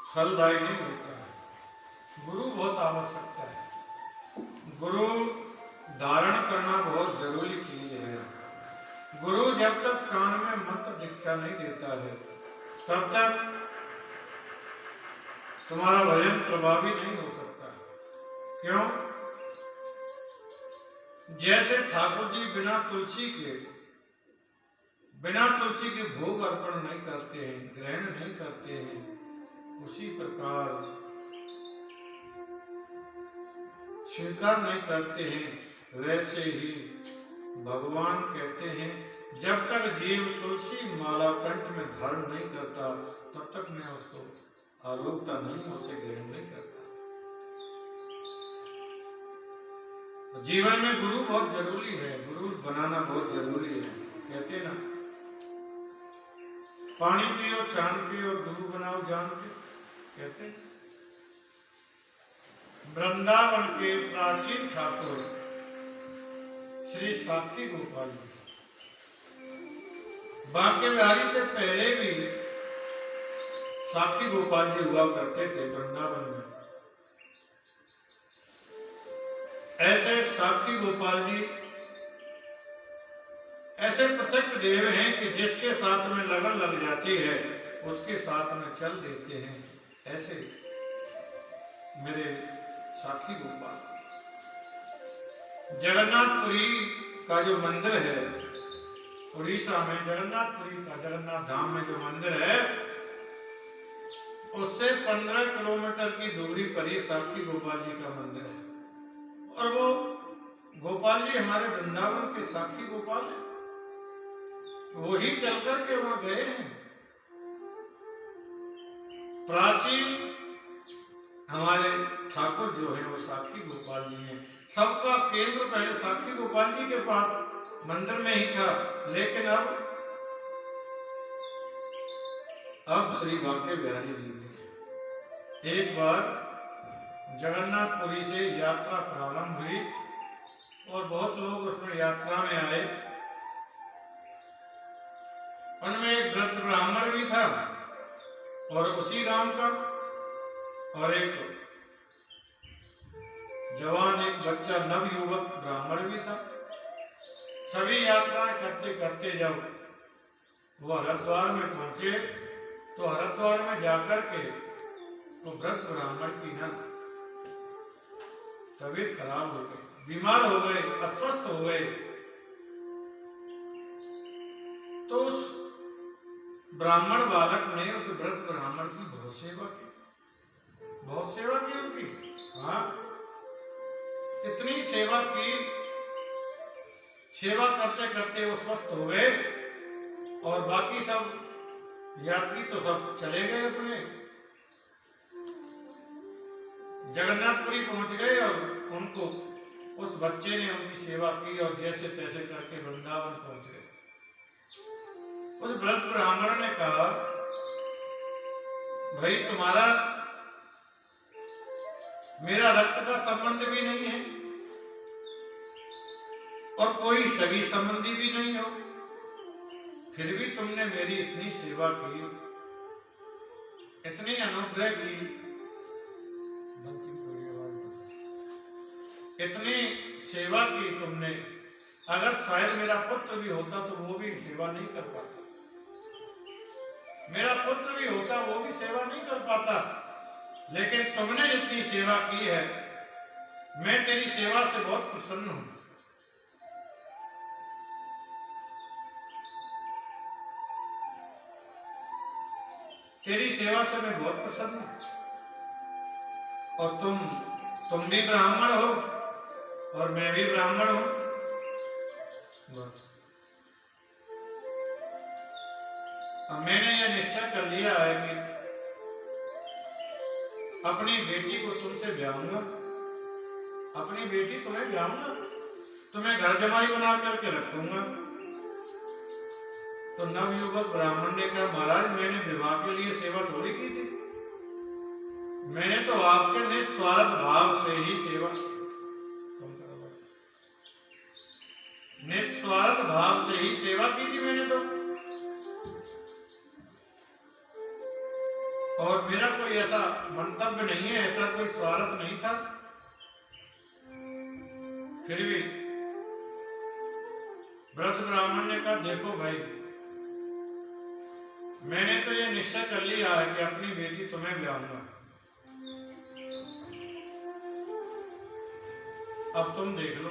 फलदायी नहीं होता है। गुरु बहुत आवश्यकता है। गुरु धारण करना बहुत जरूरी चीज है। गुरु जब तक कान में मंत्र दीक्षा नहीं देता है तब तक तुम्हारा भजन प्रभावी नहीं हो सकता। क्यों? जैसे ठाकुर जी बिना तुलसी के भोग अर्पण नहीं करते हैं, ग्रहण नहीं करते हैं, उसी प्रकार स्वीकार नहीं करते हैं। वैसे ही भगवान कहते हैं जब तक जीव तुलसी माला कंठ में धारण नहीं करता तब तक मैं उसको आरोग्यता नहीं, उसे ग्रहण नहीं करता। जीवन में गुरु बहुत जरूरी है, गुरु बनाना बहुत जरूरी है। कहते ना, पानी पियो छान के और गुरु बनाओ जान के। कहते वृंदावन के प्राचीन ठाकुर श्री साखी गोपाल जी, बांके बिहारी के पहले भी साखी गोपाल जी हुआ करते थे वृंदावन में। ऐसे साखी गोपाल जी ऐसे प्रत्यक्ष देव हैं कि जिसके साथ में लगन लग जाती है उसके साथ में चल देते हैं। ऐसे मेरे साखी गोपाल। जगन्नाथपुरी का जो मंदिर है उड़ीसा में, जगन्नाथपुरी का जगन्नाथ धाम में जो मंदिर है उससे 15 किलोमीटर की दूरी पर ही साखी गोपाल जी का मंदिर है। और वो गोपाल जी हमारे वृंदावन के साखी गोपाल हैं। वो ही चल करके वहां गए हैं। प्राचीन हमारे ठाकुर जो है वो साखी गोपाल जी हैं। सबका केंद्र पहले साखी गोपाल जी के पास मंदिर में ही था, लेकिन अब श्री बांके बिहारी जी ने एक बार जगन्नाथपुरी से यात्रा प्रारंभ हुई और बहुत लोग उसमें यात्रा में आए। उनमें एक वृद्ध ब्राह्मण भी था और उसी गांव का, और एक जवान, एक बच्चा नवयुवक ब्राह्मण भी था। सभी यात्राएं करते करते जब वो हरिद्वार में पहुंचे तो हरिद्वार में जाकर के तो वृद्ध ब्राह्मण की ना तबीयत खराब हो गई, बीमार हो गए, अस्वस्थ हो गए। तो उस ब्राह्मण बालक ने उस वृद्ध ब्राह्मण की बहुत सेवा की उनकी। हाँ, इतनी सेवा की, सेवा करते करते वो स्वस्थ हो गए और बाकी सब यात्री तो सब चले गए अपने। जगन्नाथपुरी पहुंच गए और उनको उस बच्चे ने उनकी सेवा की और जैसे तैसे करके वृंदावन पहुंच गए। उस वृद्ध ब्राह्मण ने कहा, भाई तुम्हारा मेरा रक्त का संबंध भी नहीं है और कोई सगी संबंधी भी नहीं हो, फिर भी तुमने मेरी इतनी सेवा की, इतनी अनुग्रह की, इतनी सेवा की तुमने। अगर शायद मेरा पुत्र भी होता तो वो भी सेवा नहीं कर पाता, मेरा पुत्र भी होता वो भी सेवा नहीं कर पाता, लेकिन तुमने जितनी सेवा की है मैं तेरी सेवा से बहुत प्रसन्न हूं। तेरी सेवा से मैं बहुत प्रसन्न हूं और तुम भी ब्राह्मण हो और मैं भी ब्राह्मण हूं। बस अब मैंने यह निश्चय कर लिया है कि अपनी बेटी को तुमसे ब्याहूंगा, अपनी बेटी तुम्हें ब्याहूंगा, तुम्हें घर जमाई बना करके रखूंगा। तो नवयुवक ब्राह्मण ने कहा, महाराज मैंने विवाह के लिए सेवा थोड़ी की थी, मैंने तो आपके निस्वार्थ भाव से ही सेवा, निस्वार्थ भाव से ही सेवा की थी मैंने तो। और मेरा कोई ऐसा मंतव्य नहीं है, ऐसा कोई स्वार्थ नहीं था। फिर भी वृद्ध ब्राह्मण ने कहा, देखो भाई, मैंने तो ये निश्चय कर लिया है कि अपनी बेटी तुम्हें ब्याहूंगा। अब तुम देख लो।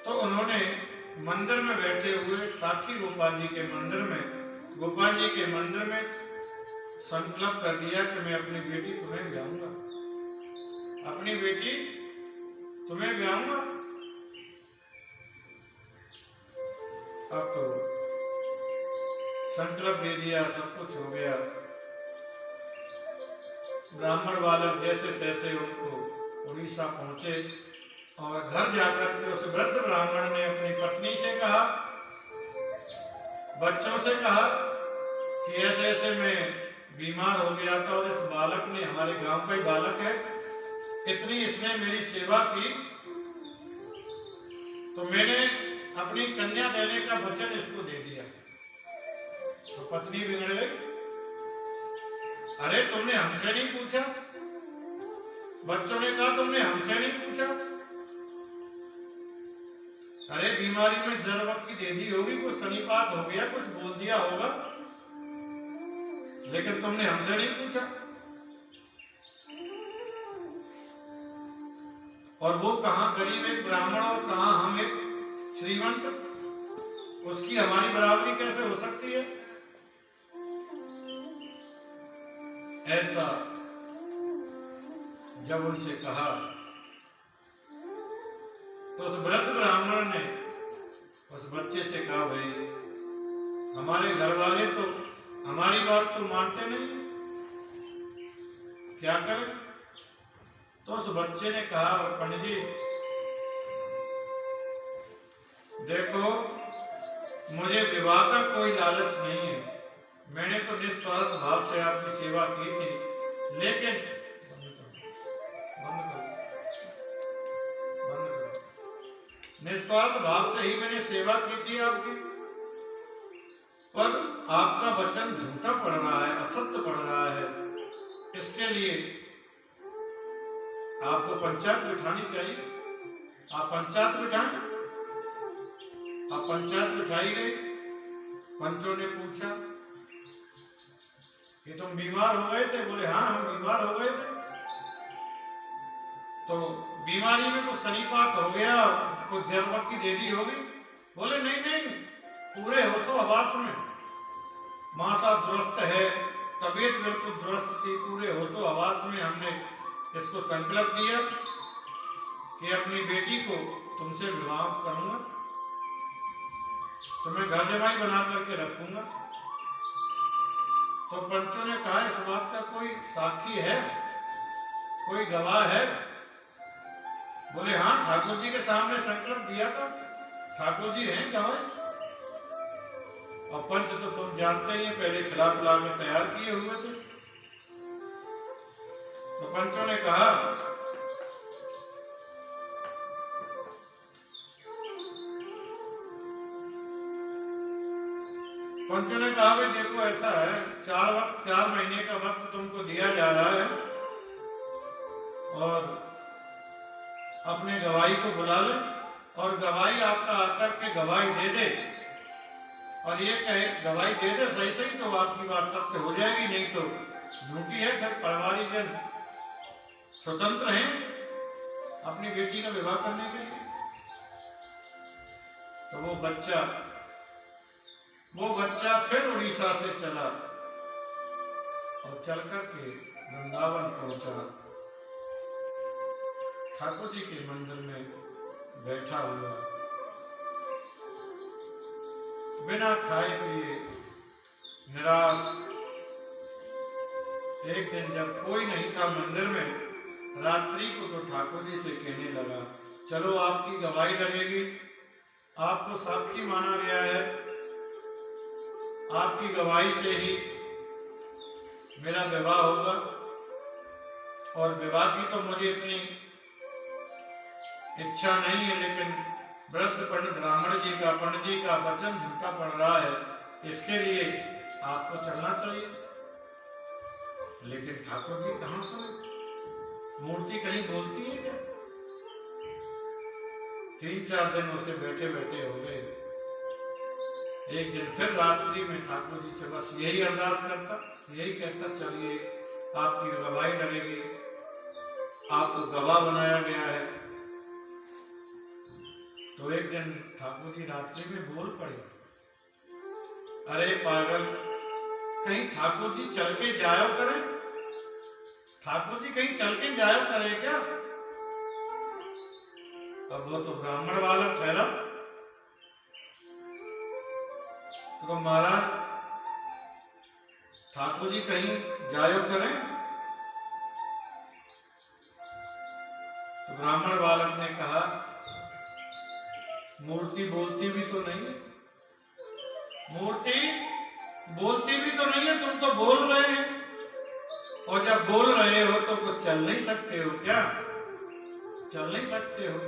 तो उन्होंने मंदिर में बैठे हुए साक्षी गोपाल जी के मंदिर में, गोपाल जी के मंदिर में संकल्प कर दिया कि मैं अपनी बेटी तुम्हें ब्याहूंगा, अपनी बेटी तुम्हें ब्याहूंगा। अब तो संकल्प दे दिया, सब कुछ हो गया। ब्राह्मण बालक जैसे तैसे उनको उड़ीसा पहुंचे और घर जाकर के उस वृद्ध ब्राह्मण ने अपनी पत्नी से कहा, बच्चों से कहा कि ऐसे ऐसे मैं बीमार हो गया था और इस बालक ने, हमारे गांव का ही बालक है, इतनी इसने मेरी सेवा की, तो मैंने अपनी कन्या देने का वचन इसको दे दिया। तो पत्नी बिगड़ गई, अरे तुमने हमसे नहीं पूछा। बच्चों ने कहा, तुमने हमसे नहीं पूछा। अरे बीमारी में जर वक्त की दे दी होगी, कुछ सनीपात हो गया, कुछ बोल दिया होगा, लेकिन तुमने हमसे नहीं पूछा। और वो कहां गरीब एक ब्राह्मण और कहां हम एक श्रीमंत, उसकी हमारी बराबरी कैसे हो सकती है? ऐसा जब उनसे कहा तो उस वृद्ध ब्राह्मण ने उस बच्चे से कहा, भाई हमारे घर वाले तो हमारी बात तो मानते नहीं, क्या करें? तो उस बच्चे ने कहा, पंडित जी देखो, मुझे विवाह का कोई लालच नहीं है, मैंने तो निस्वार्थ भाव से आपकी सेवा की थी, लेकिन निस्वार्थ भाव से ही मैंने सेवा की थी आपकी, पर आपका वचन झूठा पड़ रहा है, असत्य पड़ रहा है, इसके लिए आपको पंचायत बिठानी चाहिए। आप पंचायत बिठाएं। आप पंचायत बिठाई गई। पंचों ने पूछा कि तुम बीमार हो गए थे? बोले हाँ, हम बीमार हो गए थे। तो बीमारी में कुछ सनीपात हो गया, कुछ जर वक्त की दे दी होगी? बोले नहीं नहीं, पूरे होशो हवास में, माता दुरुस्त है, तबीयत बिल्कुल दुरुस्त थी, पूरे होशो हवास में हमने इसको संकल्प दिया कि अपनी बेटी को तुमसे विवाह करूंगा, तुम्हें घर जमाई बना करके रखूंगा। तो पंचों ने कहा, इस बात का कोई साक्षी है, कोई गवाह है? बोले हाँ, ठाकुर जी के सामने संकल्प दिया था, ठाकुर जी हैं गवाह। और पंच तो तुम जानते ही, पहले खिला पिला के तैयार किए हुए थे। तो पंचों ने कहा, पंचों ने कहा, भाई देखो ऐसा है, 4 महीने का वक्त तुमको दिया जा रहा है और अपने गवाही को बुला ले और गवाही आपका आकर के गवाही दे दे और ये कहे, गवाही दे दे सही सही तो आपकी बात सत्य हो जाएगी, नहीं तो झूठी है। फिर परिवारिक जन स्वतंत्र हैं अपनी बेटी का विवाह करने के लिए। तो वो बच्चा फिर उड़ीसा से चला और चल करके वृंदावन पहुंचा। ठाकुर जी के मंदिर में बैठा हुआ, बिना खाए पिए, निराश। एक दिन जब कोई नहीं था मंदिर में, रात्रि को तो ठाकुर जी से कहने लगा, चलो आपकी गवाही लगेगी, आपको साक्षी माना गया है, आपकी गवाही से ही मेरा विवाह होगा। और विवाह की तो मुझे इतनी इच्छा नहीं है, लेकिन वृद्ध पंडित पंडित जी का वचन झूठा पड़ रहा है, इसके लिए आपको चलना चाहिए। लेकिन ठाकुर जी कहाँ सुने? मूर्ति कहीं बोलती है क्या? 3-4 दिन उसे बैठे बैठे हो गए। एक दिन फिर रात्रि में ठाकुर जी से बस यही अरदास करता, यही कहता, चलिए आपकी गवाही लगेगी, आपको गवाह बनाया गया है। तो एक दिन ठाकुर जी रात्रि में बोल पड़े, अरे पागल, कहीं ठाकुर जी चल के जायो करें? ठाकुर जी कहीं चल के जायो करे क्या? अब वो तो ब्राह्मण वाला ठहरा। तो महाराज ठाकुर जी कहीं जायो करें? तो ब्राह्मण बालक ने कहा, मूर्ति बोलती भी तो नहीं है, मूर्ति बोलती भी तो नहीं है, तुम तो बोल रहे हैं, और जब बोल रहे हो तो कुछ चल नहीं सकते हो क्या? चल नहीं सकते हो।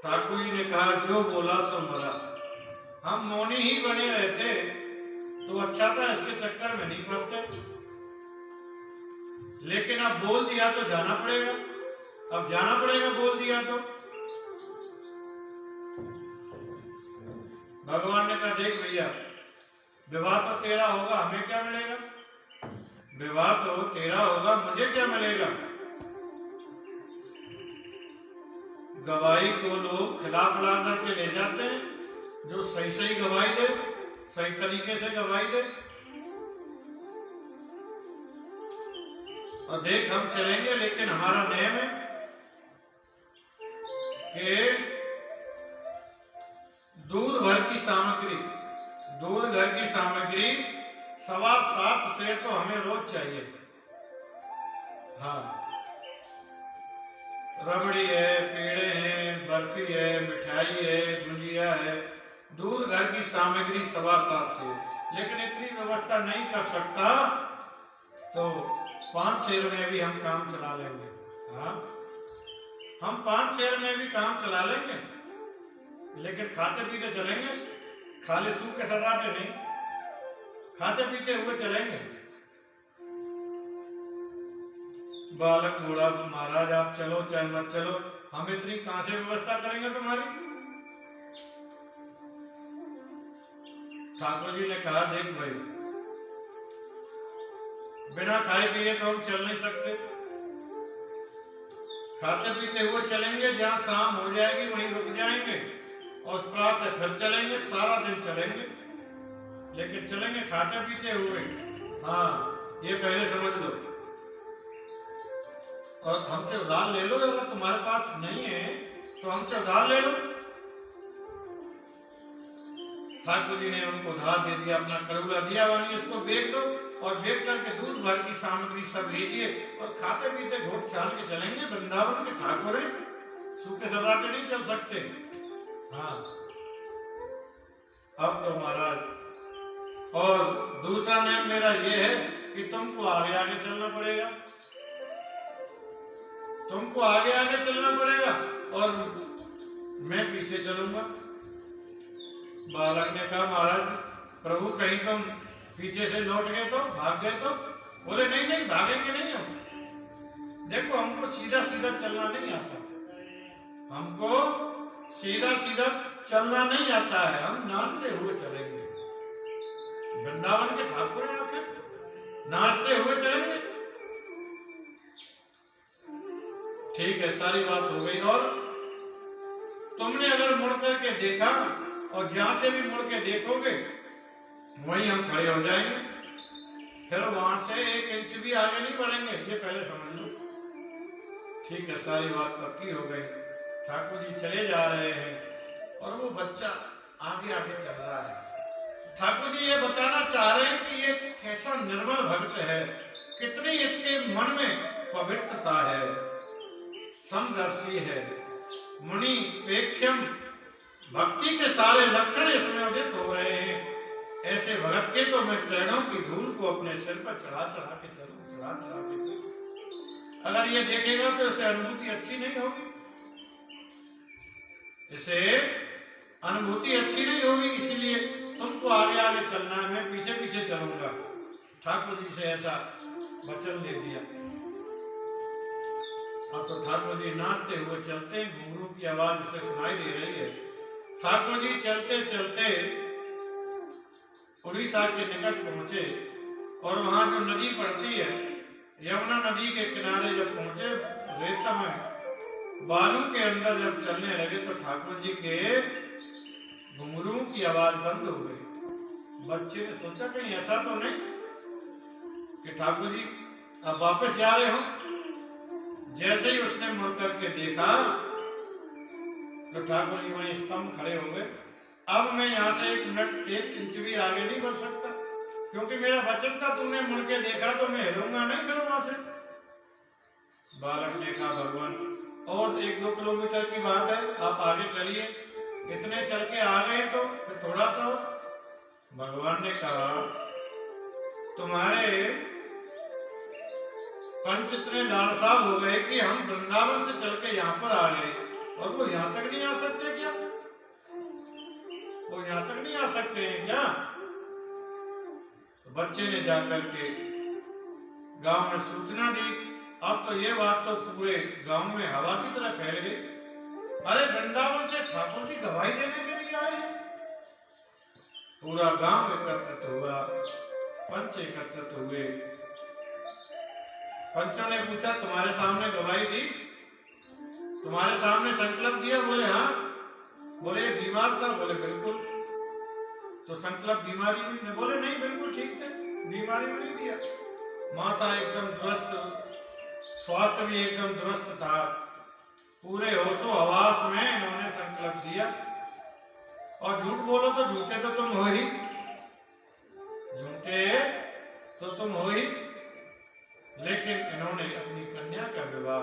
ठाकुर जी ने कहा, जो बोला सो मरा। हम मौनी ही बने रहते तो अच्छा था, इसके चक्कर में नहीं फंसते। लेकिन अब बोल दिया तो जाना पड़ेगा, अब जाना पड़ेगा, बोल दिया तो। भगवान ने कहा, देख भैया, विवाह तो तेरा होगा, हमें क्या मिलेगा? विवाह तो तेरा होगा, मुझे क्या मिलेगा? गवाही को लोग खिला पिला करके ले जाते हैं, जो सही सही गवाही दे, सही तरीके से गवाही दे। और देख, हम चलेंगे, लेकिन हमारा नियम है कि दूध भर की सामग्री, दूध घर की सामग्री 7.25 सेर तो हमें रोज चाहिए। हाँ, रबड़ी है, पेड़े हैं, बर्फी है, मिठाई है, गुजिया है, दूध घर की सामग्री 7.25 सेर। लेकिन इतनी व्यवस्था नहीं कर सकता तो 5 सेर में भी हम काम चला लेंगे। हाँ, हम 5 सेर में भी काम चला लेंगे, लेकिन खाते पीते चलेंगे, खाली सूखे सराटे नहीं, खाते पीते हुए चलेंगे। बालक बोला, महाराज आप चलो चाहे मत चलो, हम इतनी कहां से व्यवस्था करेंगे तुम्हारी? ठाकुर जी ने कहा, देख भाई, बिना खाए पिए तो हम चल नहीं सकते, खाते पीते हुए चलेंगे, जहां शाम हो जाएगी वहीं रुक जाएंगे, और प्रातः फिर चलेंगे, सारा दिन चलेंगे, लेकिन चलेंगे खाते पीते हुए। हाँ, ये पहले समझ लो। और हमसे उधार ले लो, अगर तुम्हारे पास नहीं है तो हमसे उधार ले लो। ठाकुर जी ने उनको उधार दे दिया, अपना कड़ूला दिया, वाली इसको बेच दो, और बेच करके दूध भर की सामग्री सब लीजिए, और खाते पीते घोट छान के चलेंगे। वृंदावन के ठाकुर हैं, सूखे सराटे नहीं चल सकते। हाँ, अब तो महाराज, और दूसरा नियम मेरा ये है कि तुमको आगे आगे चलना पड़ेगा, तुमको आगे आगे चलना पड़ेगा, और मैं पीछे चलूंगा। बालक ने कहा, महाराज प्रभु, कहीं तुम पीछे से लौट गए तो, भाग गए तो? बोले, नहीं नहीं, भागेंगे नहीं हम। देखो, हमको सीधा सीधा चलना नहीं आता, हमको सीधा सीधा चलना नहीं आता है, हम नाचते हुए चलेंगे। वृंदावन के ठाकुर हैं, आखिर नाचते हुए चलेंगे। ठीक है, सारी बात हो गई। और तुमने अगर मुड़ करके देखा, और जहां से भी मुड़ के देखोगे वहीं हम खड़े हो जाएंगे, फिर वहां से 1 इंच भी आगे नहीं बढ़ेंगे, ये पहले समझ लो। ठीक है, सारी बात पक्की हो गई। ठाकुर जी चले जा रहे हैं, और वो बच्चा आगे आगे चल रहा है। ठाकुर जी ये बताना चाह रहे हैं कि ये कैसा निर्मल भक्त है, कितनी इसके मन में पवित्रता है, समदर्शी है, मुनि पेख्यम, भक्ति के सारे लक्षण इसमें उदित हो रहे हैं। ऐसे भगत के तो मैं चरणों की धूल को अपने सिर पर चढ़ा चढ़ा के चलूं, चढ़ा चढ़ा के चलूं। अगर ये देखेगा तो इसे अनुभूति अच्छी नहीं होगी, इसे अनुभूति अच्छी नहीं होगी। इसीलिए तुमको आगे आगे चलना है, मैं पीछे पीछे चलूंगा। ठाकुर जी से ऐसा वचन दे दिया। अब तो ठाकुर जी नाचते हुए चलते हैं, घुंघरू की आवाज उसे सुनाई दे रही है। ठाकुर जी चलते चलते उड़ीसा के निकट पहुंचे और वहां जो नदी पड़ती है, यमुना नदी के किनारे जब पहुंचे, रेतम बालू के अंदर जब चलने लगे तो ठाकुर जी के घुंघरू की आवाज बंद हो गई। बच्चे ने सोचा कहीं ऐसा तो नहीं कि ठाकुर जी अब वापस जा रहे हो। जैसे ही उसने मुड़ करके देखा तो ठाकुर जी वहीं स्तंभ खड़े हो गए। अब मैं यहाँ से 1 मिनट 1 इंच भी आगे नहीं बढ़ सकता, क्योंकि मेरा वचन था तुमने मुड़ के देखा तो मैं हिलूंगा नहीं फिर वहां से। बालक ने कहा भगवान और 1-2 किलोमीटर की बात है, आप आगे चलिए, इतने चल के आ गए तो फिर थोड़ा सा और। भगवान ने कहा तुम्हारे पंच इतने लालसाब हो गए कि हम वृंदावन से चल के यहाँ पर आ गए और वो यहाँ तक नहीं आ सकते क्या? वो यहाँ तक नहीं आ सकते हैं क्या? तो बच्चे ने जाकर के गांव में सूचना दी। अब तो ये बात तो पूरे गांव में हवा की तरह फैल गई। अरे वृंदावन से ठाकुर जी गवाही देने के लिए आए हैं। पूरा गांव एकत्रित हुआ, पंच एकत्रित हुए। पंचों ने पूछा तुम्हारे सामने गवाही दी, तुम्हारे सामने संकल्प दिया? बोले हाँ। बोले बीमार था? बोले बिल्कुल। तो संकल्प बीमारी में? बोले नहीं बिल्कुल ठीक थे, बीमारी में नहीं दिया। माता एकदम दुरुस्त, स्वास्थ्य भी एकदम दुरुस्त था, पूरे होशो हवास में इन्होंने संकल्प दिया। और झूठ बोलो तो झूठे तो तुम हो ही, झूठे तो तुम हो ही। लेकिन इन्होंने अपनी कन्या का विवाह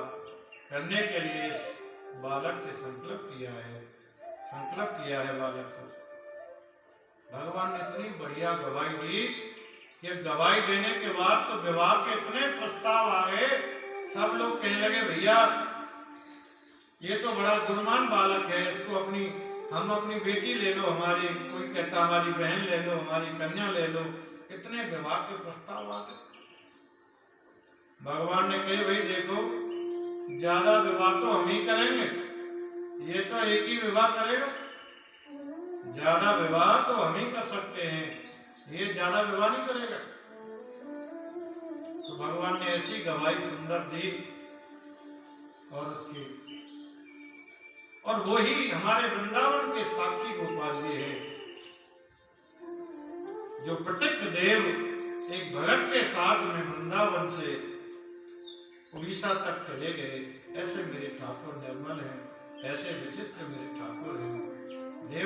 करने के लिए इस बालक से संकल्प किया है, संकल्प किया है बालक को। भगवान ने इतनी बढ़िया गवाही दी कि गवाही देने के बाद तो विवाह के इतने प्रस्ताव आ गए, सब लोग कहने लगे भैया ये तो बड़ा गुणवान बालक है, इसको हम अपनी बेटी ले लो, हमारी, कोई कहता हमारी बहन ले लो, हमारी कन्या ले लो। इतने विवाह के प्रस्ताव आ गए। भगवान ने कही भाई देखो ज्यादा विवाह तो हम ही करेंगे, ये तो एक ही विवाह करेगा। ज्यादा विवाह तो हम ही कर सकते हैं, ये ज्यादा विवाह नहीं करेगा। तो भगवान ने ऐसी गवाही सुंदर दी और वही हमारे वृंदावन के साक्षी गोपाल जी हैं, जो प्रत्यक्ष देव एक भगत के साथ में वृंदावन से उड़ीसा तक चले गए। ऐसे मेरे ठाकुर निर्मल हैं, ऐसे विचित्र मेरे ठाकुर हैं।